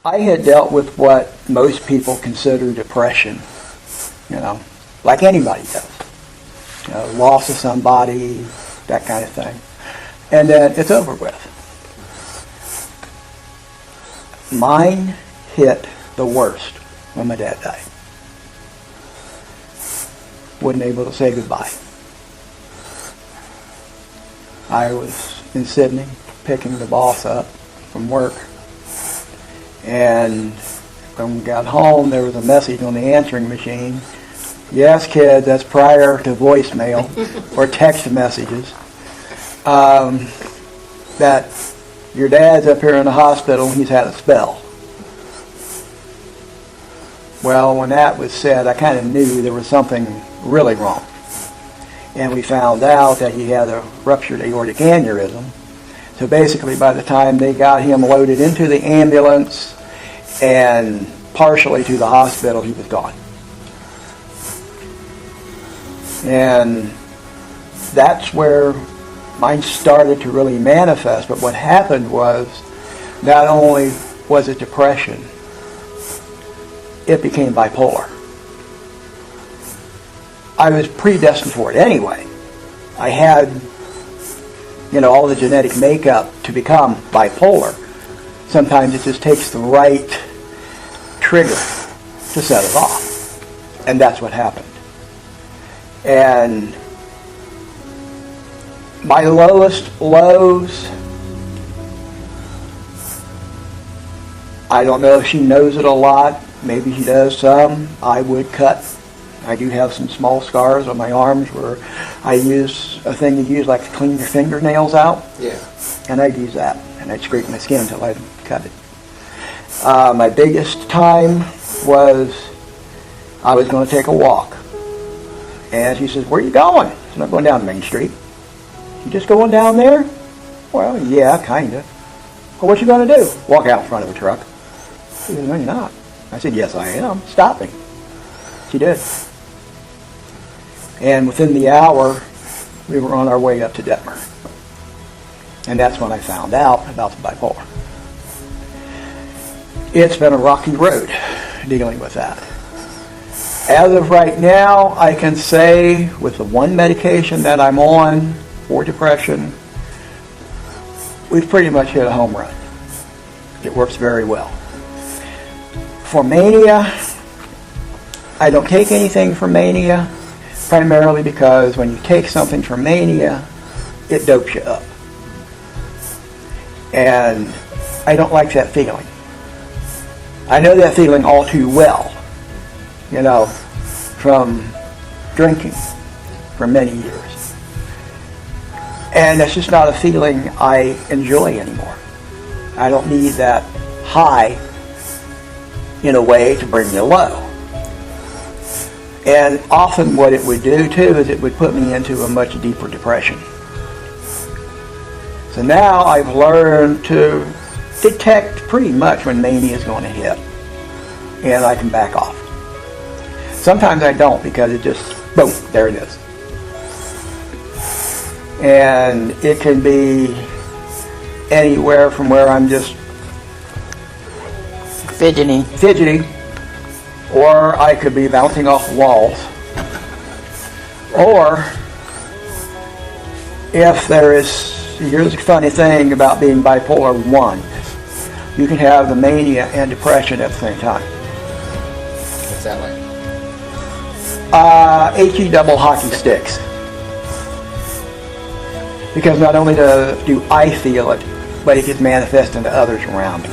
I had dealt with what most people consider depression, like anybody does. Loss of somebody, that kind of thing. And then it's over with. Mine hit the worst when my dad died. Wasn't able to say goodbye. I was in Sydney picking the boss up from work. And when we got home, there was a message on the answering machine. Yes, kid, that's prior to voicemail or text messages. That your dad's up here in the hospital and he's had a spell. Well, when that was said, I kind of knew there was something really wrong. And we found out that he had a ruptured aortic aneurysm. So basically, by the time they got him loaded into the ambulance and partially to the hospital, he was gone. And that's where mine started to really manifest. But what happened was, not only was it depression, it became bipolar. I was predestined for it anyway. I had, all the genetic makeup to become bipolar. Sometimes it just takes the right trigger to set it off. And that's what happened. And my lowest lows, I don't know if she knows it a lot. Maybe she does some. I would cut. I do have some small scars on my arms where I use a thing you use like to clean your fingernails out. Yeah. And I'd use that. And I'd scrape my skin until I'd cut it. My biggest time was I was going to take a walk. And she says, "Where are you going?" I said, "I'm going down Main Street." "You just going down there?" "Well, yeah, kind of." "Well, what you going to do?" "Walk out in front of a truck." She said, "No, you're not." I said, "Yes, I am. Stop me." She did. And within the hour, we were on our way up to Detmer. And that's when I found out about the bipolar. It's been a rocky road dealing with that. As of right now, I can say with the one medication that I'm on for depression, we've pretty much hit a home run. It works very well. For mania, I don't take anything for mania, primarily because when you take something for mania, it dopes you up. And I don't like that feeling. I know that feeling all too well, from drinking for many years. And that's just not a feeling I enjoy anymore. I don't need that high in a way to bring you low. And often what it would do too is it would put me into a much deeper depression. So now I've learned to detect pretty much when mania is going to hit. And I can back off. Sometimes I don't because it just, boom, there it is. And it can be anywhere from where I'm just fidgety, or I could be bouncing off walls, or if here's the funny thing about being bipolar 1, you can have the mania and depression at the same time. What's that like? HE double hockey sticks. Because not only do I feel it, but it gets manifest into others around me.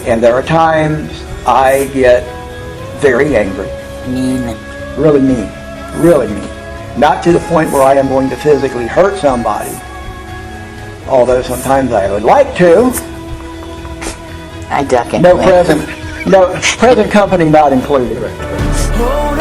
And there are times I get very angry. Really mean. Not to the point where I am going to physically hurt somebody, although sometimes I would like to. I duck it. No present company not included. Hold